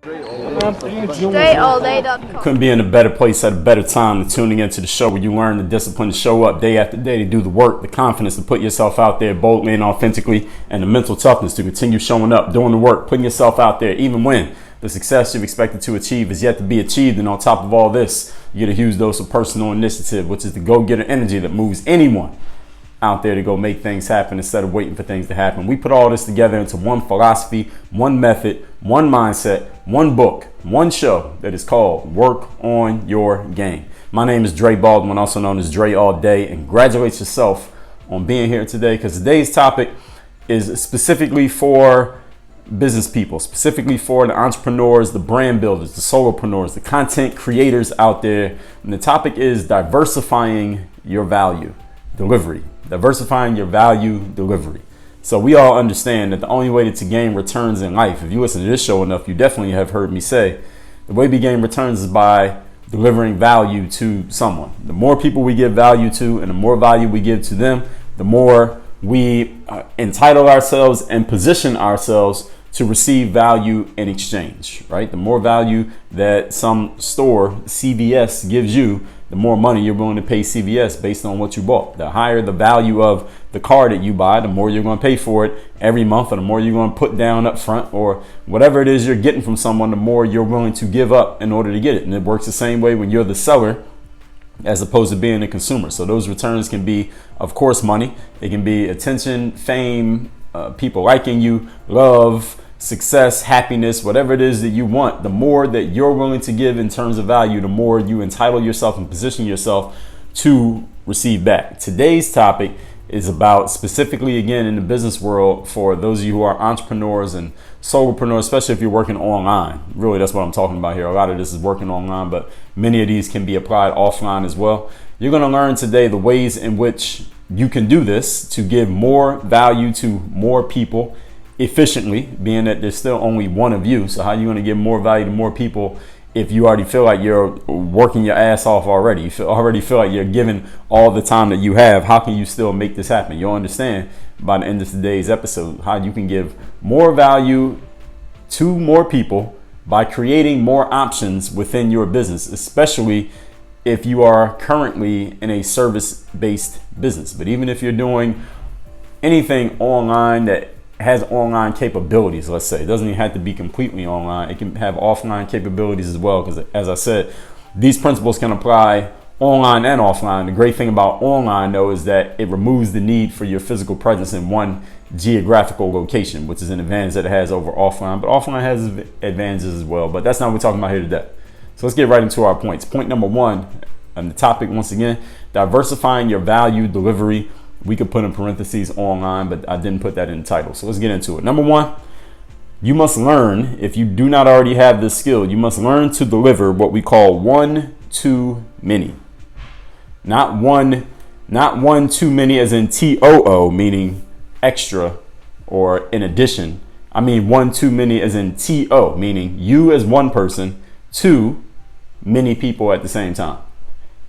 DreAllDay.com. Couldn't be in a better place at a better time than tuning into the show where you learn the discipline to show up day after day, to do the work, the confidence to put yourself out there boldly and authentically, and the mental toughness to continue showing up, doing the work, putting yourself out there, even when the success you've expected to achieve is yet to be achieved. And on top of all this, you get a huge dose of personal initiative, which is the go-getter energy that moves anyone out there to go make things happen instead of waiting for things to happen. We put all this together into one philosophy, one method, one mindset, one book, one show that is called Work on Your Game. My name is Dre Baldwin, also known as Dre All Day, and congratulate yourself on being here today, because today's topic is specifically for business people, specifically for the entrepreneurs, the brand builders, the solopreneurs, the content creators out there. And the topic is diversifying your value delivery. Diversifying your value delivery. So we all understand that the only way to gain returns in life, if you listen to this show enough, you definitely have heard me say, the way we gain returns is by delivering value to someone. The more people we give value to and the more value we give to them, the more we entitle ourselves and position ourselves to receive value in exchange, right? The more value that some store, CVS, gives you, the more money you're willing to pay CVS based on what you bought. The higher the value of the car that you buy, the more you're going to pay for it every month, or the more you're going to put down up front, or whatever it is you're getting from someone, the more you're willing to give up in order to get it. And it works the same way when you're the seller as opposed to being the consumer. So those returns can be, of course, money. It can be attention, fame, people liking you, love, success, happiness, whatever it is that you want. The more that you're willing to give in terms of value, the more you entitle yourself and position yourself to receive back. Today's topic is about, specifically again in the business world, for those of you who are entrepreneurs and solopreneurs, especially if you're working online. Really, that's what I'm talking about here. A lot of this is working online, but many of these can be applied offline as well. You're going to learn today the ways in which you can do this to give more value to more people efficiently, being that there's still only one of you. So how are you going to give more value to more people if you already feel like you're working your ass off already? You already feel like you're giving all the time that you have. How can you still make this happen? You'll understand by the end of today's episode how you can give more value to more people by creating more options within your business, especially if you are currently in a service-based business. But even if you're doing anything online that has online capabilities, let's say, it doesn't even have to be completely online. It can have offline capabilities as well, because as I said, these principles can apply online and offline. The great thing about online, though, is that it removes the need for your physical presence in one geographical location, which is an advantage that it has over offline. But offline has advantages as well, but that's not what we're talking about here today. So let's get right into our points. Point number one, and the topic once again, diversifying your value delivery. We could put in parentheses online, but I didn't put that in the title. So let's get into it. Number one, you must learn, if you do not already have this skill, you must learn to deliver what we call one too many. Not one too many as in TOO, meaning extra or in addition. I mean one too many as in TO, meaning you as one person, too many people at the same time.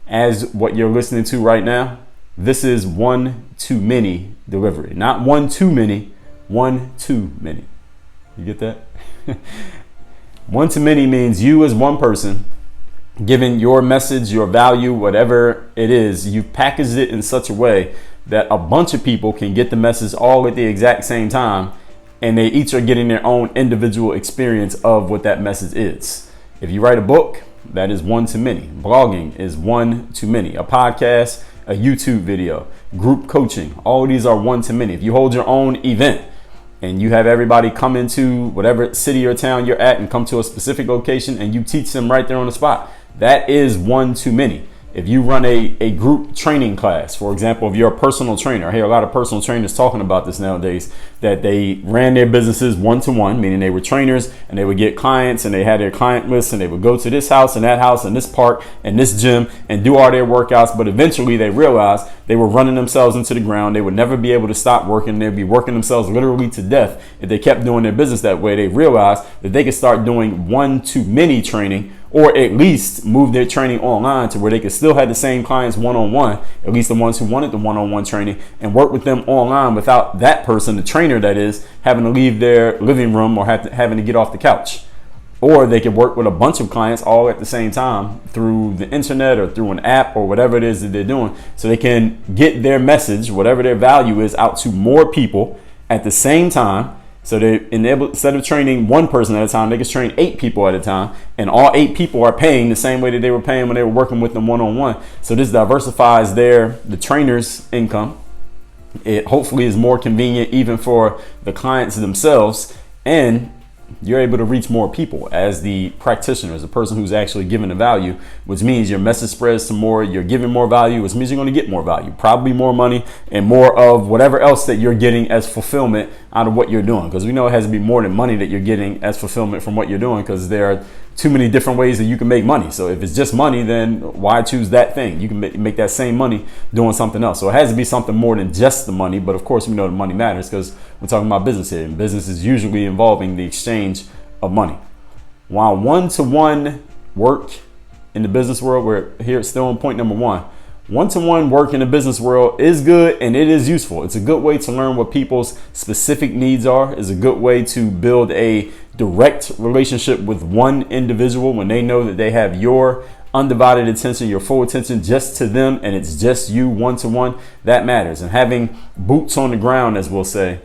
As what you're listening to right now, this is one too many delivery. Not one too many, one too many. You get that? One too many means you as one person, given your message, your value, whatever it is, you've packaged it in such a way that a bunch of people can get the message all at the exact same time, and they each are getting their own individual experience of what that message is. If you write a book, that is one too many. Blogging is one too many. A podcast, a YouTube video, group coaching, all of these are one too many. If you hold your own event and you have everybody come into whatever city or town you're at and come to a specific location and you teach them right there on the spot, that is one too many. If you run a group training class, for example, if you're a personal trainer, I hear a lot of personal trainers talking about this nowadays, that they ran their businesses one-to-one, meaning they were trainers and they would get clients and they had their client list and they would go to this house and that house and this park and this gym and do all their workouts. But eventually they realized they were running themselves into the ground. They would never be able to stop working. They'd be working themselves literally to death if they kept doing their business that way. They realized that they could start doing one-to-many training, or at least move their training online to where they could still have the same clients one-on-one, at least the ones who wanted the one-on-one training, and work with them online without that person, the trainer that is, having to leave their living room or having to get off the couch. Or they could work with a bunch of clients all at the same time through the internet or through an app or whatever it is that they're doing, so they can get their message, whatever their value is, out to more people at the same time. So they enable, instead of training one person at a time, they can train 8 people at a time, and all 8 people are paying the same way that they were paying when they were working with them one-on-one. So this diversifies the trainer's income. It hopefully is more convenient even for the clients themselves, and you're able to reach more people as the practitioner, as a person who's actually giving the value, which means your message spreads to more, you're giving more value, which means you're going to get more value, probably more money and more of whatever else that you're getting as fulfillment out of what you're doing. Because we know it has to be more than money that you're getting as fulfillment from what you're doing, because there are too many different ways that you can make money. So if it's just money, then why choose that thing? You can make that same money doing something else. So it has to be something more than just the money. But of course, we know the money matters because we're talking about business here, and business is usually involving the exchange of money. While one-to-one work in the business world, we're here still on point number 1. One-to-one work in the business world is good and it is useful. It's a good way to learn what people's specific needs are. It's a good way to build a direct relationship with one individual when they know that they have your undivided attention, your full attention just to them, and it's just you one-to-one. That matters. And having boots on the ground, as we'll say,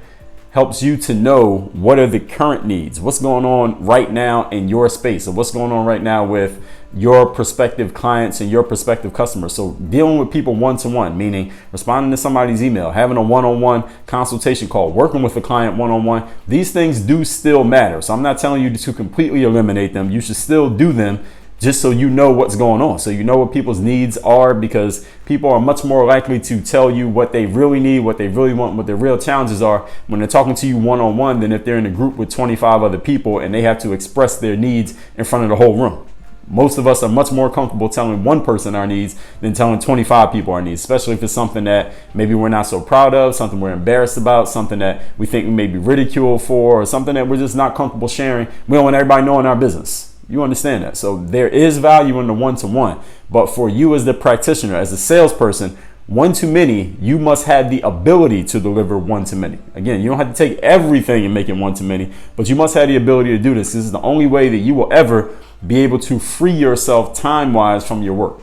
helps you to know what are the current needs, what's going on right now in your space, or what's going on right now with your prospective clients and your prospective customers. So dealing with people one-to-one, meaning responding to somebody's email, having a one-on-one consultation call, working with a client one-on-one, these things do still matter. So I'm not telling you to completely eliminate them. You should still do them, just so you know what's going on, so you know what people's needs are, because people are much more likely to tell you what they really need, what they really want, what their real challenges are when they're talking to you one-on-one than if they're in a group with 25 other people and they have to express their needs in front of the whole room. Most of us are much more comfortable telling one person our needs than telling 25 people our needs, especially if it's something that maybe we're not so proud of, something we're embarrassed about, something that we think we may be ridiculed for, or something that we're just not comfortable sharing. We don't want everybody knowing our business. You understand that? So there is value in the one-to-one, but for you as the practitioner, as a salesperson, one-to-many, you must have the ability to deliver one-to-many. Again, you don't have to take everything and make it one-to-many, but you must have the ability to do this. This is the only way that you will ever be able to free yourself time-wise from your work.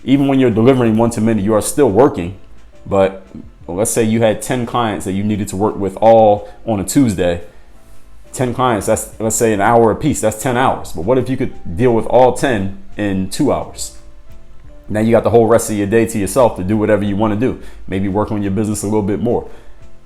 Even when you're delivering one-to-many, you are still working, but let's say you had 10 clients that you needed to work with all on a Tuesday. 10 clients, that's, let's say, an hour a piece, that's 10 hours. But what if you could deal with all 10 in 2 hours? Now you got the whole rest of your day to yourself to do whatever you want to do. Maybe work on your business a little bit more.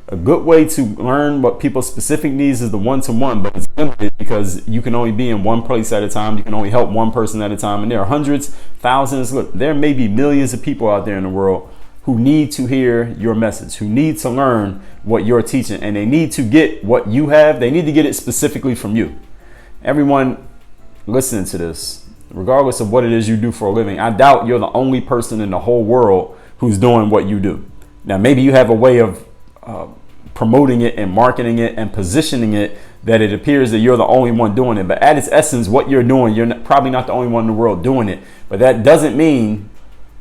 A good way to learn what people's specific needs is the one-to-one, but it's limited because you can only be in one place at a time. You can only help one person at a time. And there are hundreds, thousands, look, there may be millions of people out there in the world who need to hear your message, who need to learn what you're teaching, and they need to get what you have. They need to get it specifically from you. Everyone listening to this, regardless of what it is you do for a living, I doubt you're the only person in the whole world who's doing what you do. Now, maybe you have a way of promoting it and marketing it and positioning it that it appears that you're the only one doing it. But at its essence, what you're doing, you're probably not the only one in the world doing it. But that doesn't mean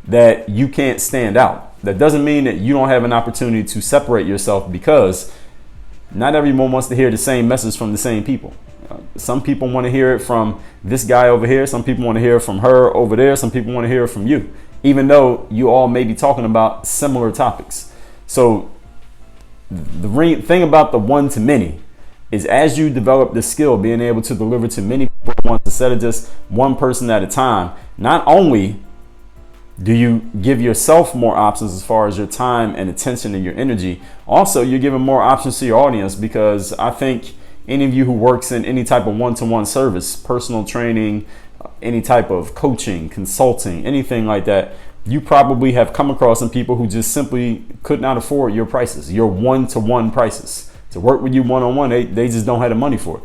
that you can't stand out. That doesn't mean that you don't have an opportunity to separate yourself, because not everyone wants to hear the same message from the same people. Some people want to hear it from this guy over here. Some people want to hear it from her over there. Some people want to hear it from you, even though you all may be talking about similar topics. So the thing about the one-to-many is, as you develop this skill, being able to deliver to many people at once instead of just one person at a time, not only do you give yourself more options as far as your time and attention and your energy, also you're giving more options to your audience, because I think any of you who works in any type of one-to-one service, personal training, any type of coaching, consulting, anything like that, you probably have come across some people who just simply could not afford your prices, your one-to-one prices. To work with you one-on-one, they just don't have the money for it.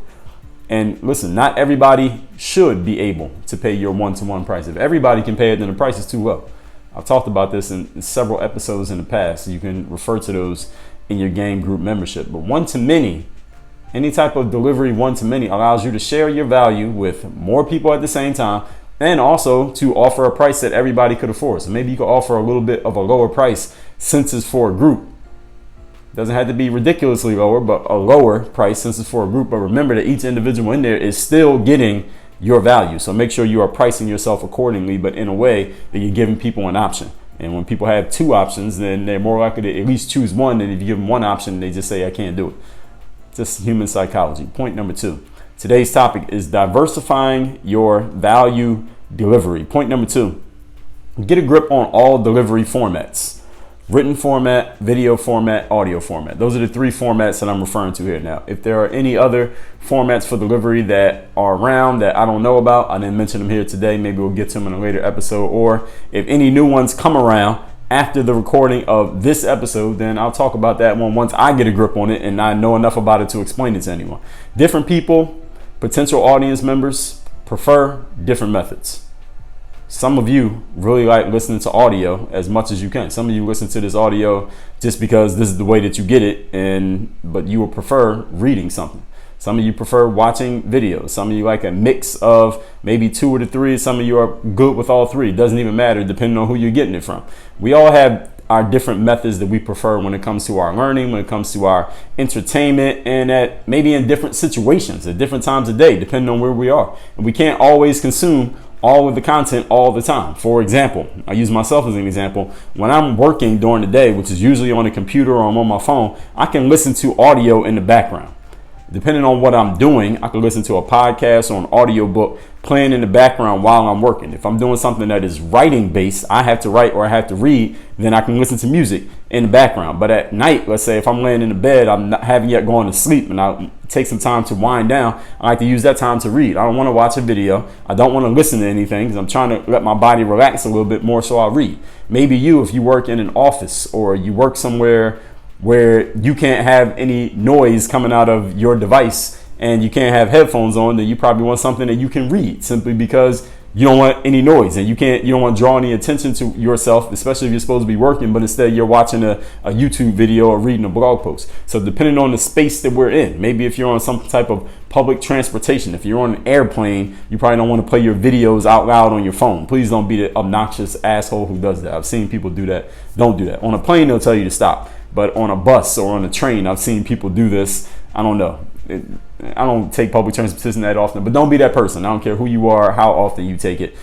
And listen, not everybody should be able to pay your one-to-one price. If everybody can pay it, then the price is too low. I've talked about this in several episodes in the past. You can refer to those in your game group membership. But one-to-many, any type of delivery one-to-many, allows you to share your value with more people at the same time, and also to offer a price that everybody could afford. So maybe you could offer a little bit of a lower price since it's for a group. Doesn't have to be ridiculously lower, but a lower price since it's for a group. But remember that each individual in there is still getting your value. So make sure you are pricing yourself accordingly, but in a way that you're giving people an option. And when people have two options, then they're more likely to at least choose one than if you give them one option, they just say, I can't do it. Just human psychology. Point number 2. Today's topic is diversifying your value delivery. Point number 2, get a grip on all delivery formats. Written format, video format, audio format. Those are the 3 formats that I'm referring to here now. If there are any other formats for delivery that are around that I don't know about, I didn't mention them here today. Maybe we'll get to them in a later episode. Or if any new ones come around after the recording of this episode, then I'll talk about that one once I get a grip on it and I know enough about it to explain it to anyone. Different people, potential audience members, prefer different methods. Some of you really like listening to audio as much as you can. Some of you listen to this audio just because this is the way that you get it, but you would prefer reading something. Some of you prefer watching videos. Some of you like a mix of maybe 2 or 3. Some of you are good with all 3. It doesn't even matter depending on who you're getting it from. We all have our different methods that we prefer when it comes to our learning, when it comes to our entertainment, and at maybe in different situations at different times of day, depending on where we are. And we can't always consume all of the content all the time. For example, I use myself as an example. When I'm working during the day, which is usually on a computer or I'm on my phone, I can listen to audio in the background. Depending on what I'm doing, I can listen to a podcast or an audio book playing in the background while I'm working. If I'm doing something that is writing based, I have to write or I have to read, then I can listen to music in the background. But at night, let's say if I'm laying in the bed, haven't yet gone to sleep and I take some time to wind down, I like to use that time to read. I don't want to watch a video. I don't want to listen to anything because I'm trying to let my body relax a little bit more, so I'll read. Maybe if you work in an office or you work somewhere where you can't have any noise coming out of your device and you can't have headphones on, then you probably want something that you can read simply because you don't want any noise and you don't want to draw any attention to yourself, especially if you're supposed to be working, but instead you're watching a YouTube video or reading a blog post. So depending on the space that we're in, maybe if you're on some type of public transportation, if you're on an airplane, you probably don't want to play your videos out loud on your phone. Please don't be the obnoxious asshole who does that. I've seen people do that. Don't do that. On a plane, they'll tell you to stop. But on a bus or on a train, I've seen people do this. I don't know. I don't take public transportation that often, but don't be that person. I don't care who you are, how often you take it.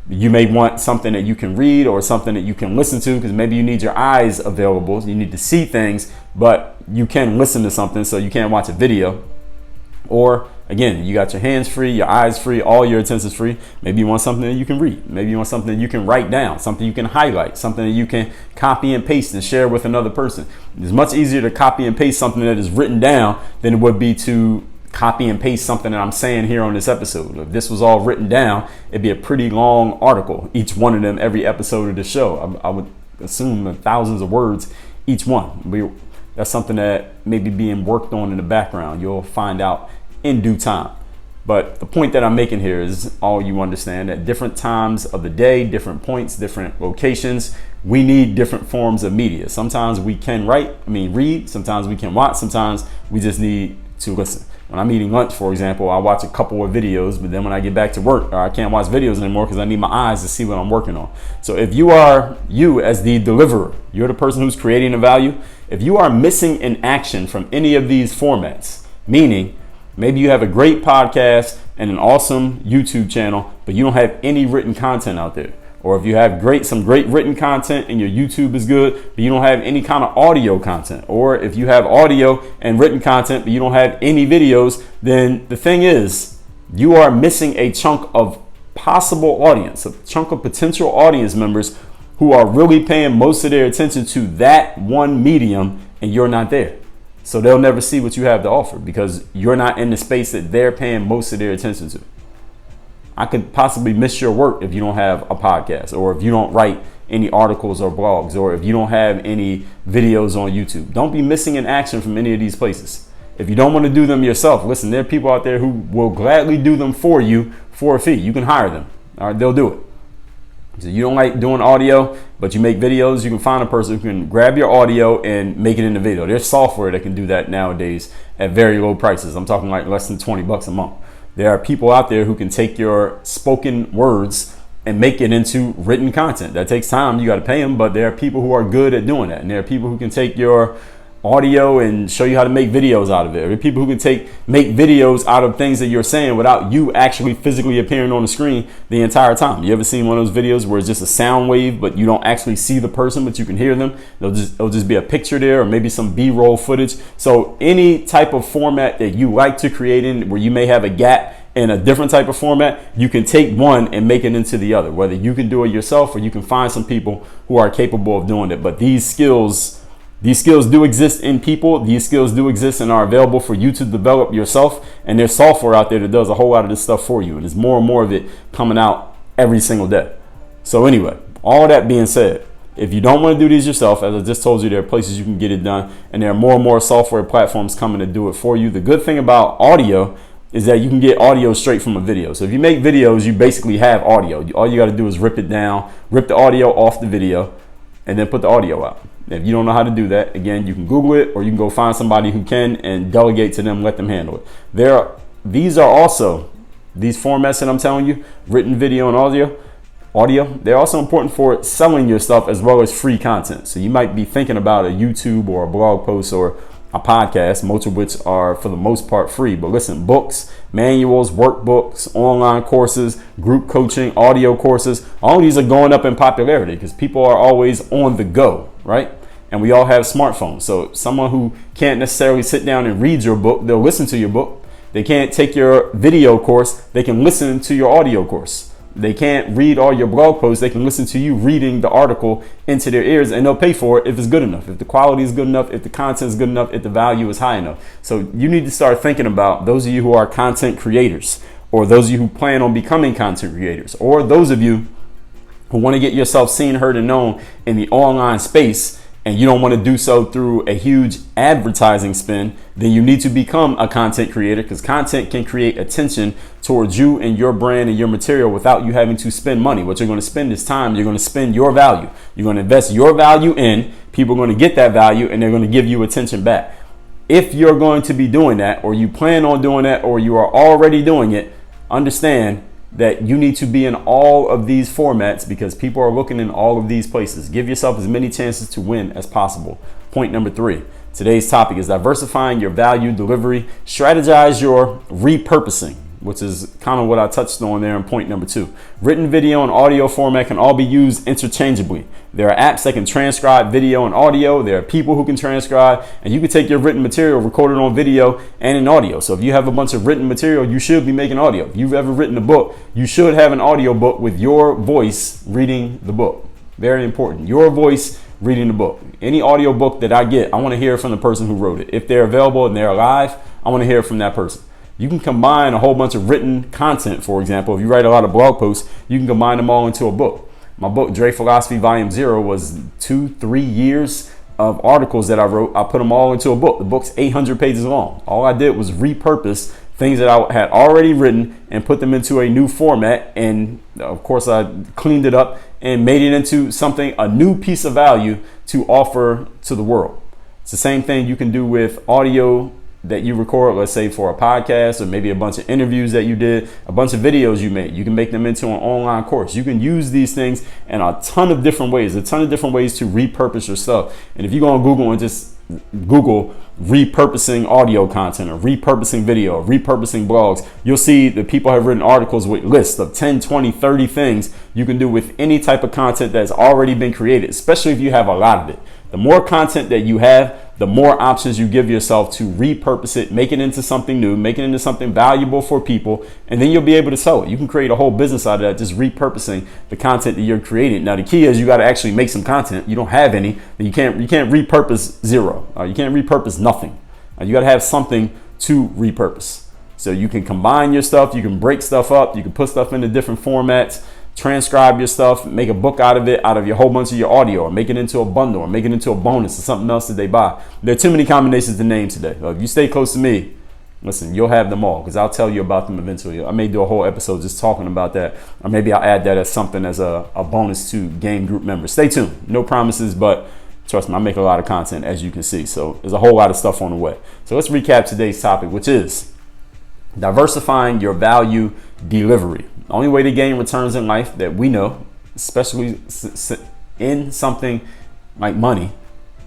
You may want something that you can read or something that you can listen to because maybe you need your eyes available. You need to see things, but you can listen to something, so you can't watch a video. Or again, you got your hands free, your eyes free, all your attention's free. Maybe you want something that you can read. Maybe you want something that you can write down, something you can highlight, something that you can copy and paste and share with another person. It's much easier to copy and paste something that is written down than it would be to copy and paste something that I'm saying here on this episode. If this was all written down, it'd be a pretty long article, each one of them, every episode of the show. I would assume thousands of words each one. That's something that may be being worked on in the background. You'll find out in due time. But the point that I'm making here is all you understand at different times of the day, different points, different locations, we need different forms of media. Sometimes we can read, sometimes we can watch, sometimes we just need to listen. When I'm eating lunch, for example, I watch a couple of videos, but then when I get back to work, I can't watch videos anymore because I need my eyes to see what I'm working on. So if you as the deliverer, you're the person who's creating the value, if you are missing in action from any of these formats, meaning maybe you have a great podcast and an awesome YouTube channel, but you don't have any written content out there. Or if you have some great written content and your YouTube is good, but you don't have any kind of audio content. Or if you have audio and written content, but you don't have any videos, then the thing is, you are missing a chunk of possible audience, a chunk of potential audience members who are really paying most of their attention to that one medium, and you're not there. So they'll never see what you have to offer because you're not in the space that they're paying most of their attention to. I could possibly miss your work if you don't have a podcast, or if you don't write any articles or blogs, or if you don't have any videos on YouTube. Don't be missing in action from any of these places. If you don't want to do them yourself, listen, there are people out there who will gladly do them for you for a fee. You can hire them. All right, they'll do it. So you don't like doing audio, but you make videos, you can find a person who can grab your audio and make it into video. There's software that can do that nowadays at very low prices. I'm talking like less than $20 a month. There are people out there who can take your spoken words and make it into written content. That takes time. You got to pay them, but there are people who are good at doing that. And there are people who can take your audio and show you how to make videos out of it. There are people who can make videos out of things that you're saying without you actually physically appearing on the screen the entire time. You ever seen one of those videos where it's just a sound wave, but you don't actually see the person, but you can hear them? It'll just be a picture there, or maybe some B-roll footage. So any type of format that you like to create in, where you may have a gap in a different type of format, you can take one and make it into the other. Whether you can do it yourself or you can find some people who are capable of doing it. But these skills do exist in people. These skills do exist and are available for you to develop yourself. And there's software out there that does a whole lot of this stuff for you. And there's more and more of it coming out every single day. So anyway, all that being said, if you don't want to do these yourself, as I just told you, there are places you can get it done. And there are more and more software platforms coming to do it for you. The good thing about audio is that you can get audio straight from a video. So if you make videos, you basically have audio. All you got to do is rip it down, rip the audio off the video, and then put the audio out. If you don't know how to do that, again, you can Google it, or you can go find somebody who can and delegate to them, let them handle it. These formats that I'm telling you, written video and audio, they're also important for selling your stuff as well as free content. So you might be thinking about a YouTube or a blog post or a podcast, most of which are for the most part free. But listen, books, manuals, workbooks, online courses, group coaching, audio courses, all of these are going up in popularity because people are always on the go, right? And we all have smartphones. So someone who can't necessarily sit down and read your book, they'll listen to your book. They can't take your video course, they can listen to your audio course. They can't read all your blog posts. They can listen to you reading the article into their ears, and they'll pay for it if it's good enough, if the quality is good enough, if the content is good enough, if the value is high enough. So you need to start thinking about those of you who are content creators, or those of you who plan on becoming content creators, or those of you who want to get yourself seen, heard, and known in the online space, and you don't want to do so through a huge advertising spend, then you need to become a content creator, because content can create attention towards you and your brand and your material without you having to spend money. What you're going to spend is time. You're going to spend your value. You're going to invest your value in. People are going to get that value and they're going to give you attention back. If you're going to be doing that, or you plan on doing that, or you are already doing it, understand that you need to be in all of these formats because people are looking in all of these places. Give yourself as many chances to win as possible. Point number 3. Today's topic is diversifying your value delivery. Strategize your repurposing, which is kind of what I touched on there in point number 2. Written video and audio format can all be used interchangeably. There are apps that can transcribe video and audio. There are people who can transcribe, and you can take your written material, record it on video and in audio. So if you have a bunch of written material, you should be making audio. If you've ever written a book, you should have an audio book with your voice reading the book. Very important. Your voice reading the book. Any audio book that I get, I want to hear from the person who wrote it. If they're available and they're alive, I want to hear from that person. You can combine a whole bunch of written content. For example, if you write a lot of blog posts, you can combine them all into a book. My book, Dre Philosophy Volume 0, was 2-3 years of articles that I wrote. I put them all into a book. The book's 800 pages long. All I did was repurpose things that I had already written and put them into a new format. And of course, I cleaned it up and made it into something, a new piece of value to offer to the world. It's the same thing you can do with audio that you record, let's say for a podcast, or maybe a bunch of interviews that you did, a bunch of videos you made. You can make them into an online course. You can use these things in a ton of different ways to repurpose your stuff. And if you go on Google and just Google repurposing audio content or repurposing video or repurposing blogs, you'll see that people have written articles with lists of 10, 20, 30 things you can do with any type of content that's already been created, especially if you have a lot of it. The more content that you have, the more options you give yourself to repurpose it, make it into something new, make it into something valuable for people, and then you'll be able to sell it. You can create a whole business out of that, just repurposing the content that you're creating. Now, the key is you got to actually make some content. You don't have any, then you can't repurpose zero. You can't repurpose nothing. You got to have something to repurpose. So you can combine your stuff, you can break stuff up, you can put stuff into different formats, transcribe your stuff, make a book out of it, out of your whole bunch of your audio, or make it into a bundle, or make it into a bonus or something else that they buy. There are too many combinations to name today. If you stay close to me, listen, you'll have them all, because I'll tell you about them eventually. I may do a whole episode just talking about that, or maybe I'll add that as something as a bonus to game group members. Stay tuned. No promises, but trust me, I make a lot of content, as you can see. So there's a whole lot of stuff on the way. So let's recap today's topic, which is diversifying your value delivery. The only way to gain returns in life that we know, especially in something like money,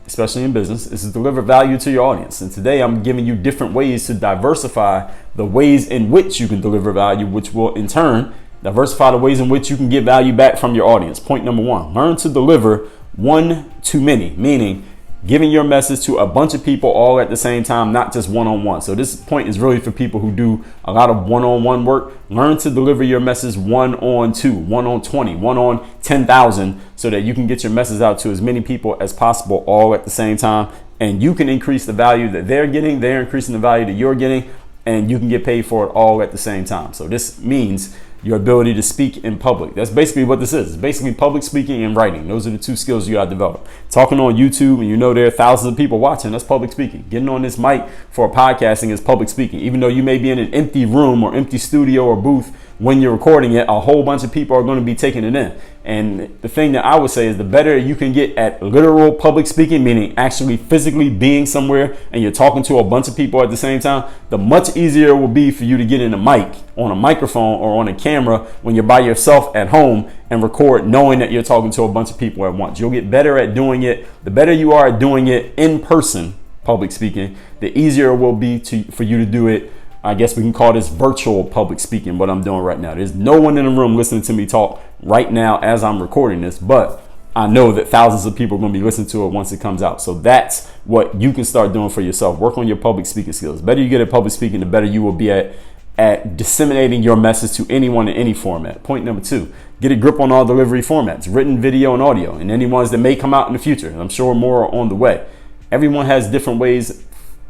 especially in business, is to deliver value to your audience. And today I'm giving you different ways to diversify the ways in which you can deliver value, which will in turn diversify the ways in which you can get value back from your audience. Point number one, learn to deliver one to many, meaning giving your message to a bunch of people all at the same time, not just one-on-one. So this point is really for people who do a lot of one-on-one work. Learn to deliver your message 1-on-2, 1-on-20, 1-on-10,000, so that you can get your message out to as many people as possible all at the same time. And you can increase the value that they're getting, they're increasing the value that you're getting, and you can get paid for it all at the same time. So this means your ability to speak in public. That's basically what this is. It's basically public speaking and writing. Those are the two skills you got to develop. Talking on YouTube and you know there are thousands of people watching, that's public speaking. Getting on this mic for podcasting is public speaking. Even though you may be in an empty room or empty studio or booth when you're recording it, a whole bunch of people are going to be taking it in. And the thing that I would say is the better you can get at literal public speaking, meaning actually physically being somewhere and you're talking to a bunch of people at the same time, the much easier it will be for you to get in a mic, on a microphone or on a camera when you're by yourself at home and record knowing that you're talking to a bunch of people at once. You'll get better at doing it. The better you are at doing it in person, public speaking, the easier it will be for you to do it. I guess we can call this virtual public speaking, what I'm doing right now. There's no one in the room listening to me talk right now as I'm recording this, but I know that thousands of people are going to be listening to it once it comes out. So that's what you can start doing for yourself. Work on your public speaking skills. The better you get at public speaking, the better you will be at disseminating your message to anyone in any format. Point number two, get a grip on all delivery formats, written, video, and audio, and any ones that may come out in the future. I'm sure more are on the way. Everyone has different ways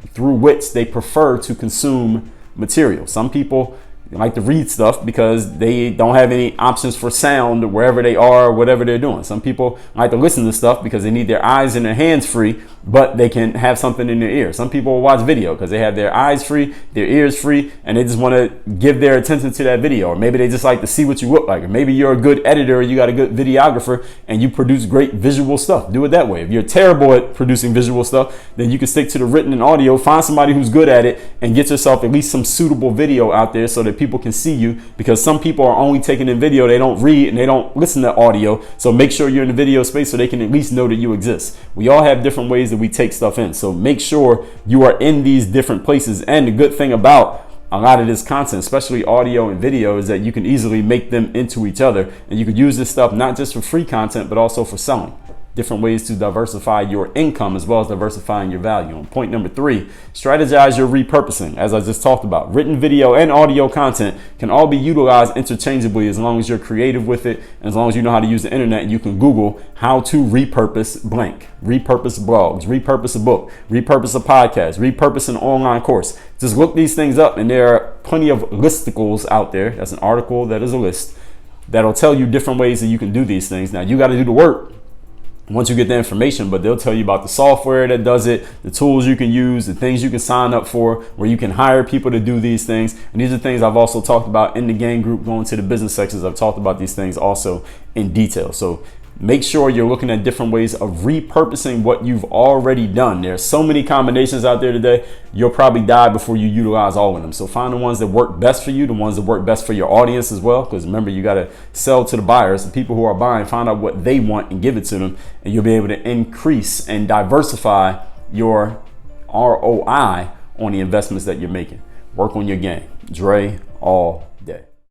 through which they prefer to consume material. Some people like to read stuff because they don't have any options for sound wherever they are, whatever they're doing. Some people like to listen to stuff because they need their eyes and their hands free, but they can have something in their ear. Some people will watch video because they have their eyes free, their ears free, and they just want to give their attention to that video. Or maybe they just like to see what you look like. Or maybe you're a good editor, or you got a good videographer, and you produce great visual stuff. Do it that way. If you're terrible at producing visual stuff, then you can stick to the written and audio. Find somebody who's good at it and get yourself at least some suitable video out there so that people can see you, because some people are only taking in video, they don't read and they don't listen to audio. So make sure you're in the video space so they can at least know that you exist. We all have different ways that we take stuff in, so make sure you are in these different places. And the good thing about a lot of this content, especially audio and video, is that you can easily make them into each other, and you could use this stuff not just for free content but also for selling. Different ways to diversify your income as well as diversifying your value. And point number three, strategize your repurposing. As I just talked about, written, video, and audio content can all be utilized interchangeably as long as you're creative with it, and as long as you know how to use the internet. And you can Google how to repurpose blank, repurpose blogs, repurpose a book, repurpose a podcast, repurpose an online course. Just look these things up, and there are plenty of listicles out there. That's an article that is a list that'll tell you different ways that you can do these things. Now you got to do the work once you get the information, but they'll tell you about the software that does it, the tools you can use, the things you can sign up for, where you can hire people to do these things. And these are things I've also talked about in the game group, going to the business sections. I've talked about these things also in detail. So make sure you're looking at different ways of repurposing what you've already done. There's so many combinations out there today, you'll probably die before you utilize all of them. So find the ones that work best for you, the ones that work best for your audience as well. Because remember, you got to sell to the buyers, the people who are buying. Find out what they want and give it to them, and you'll be able to increase and diversify your ROI on the investments that you're making. Work on your game. Dre, all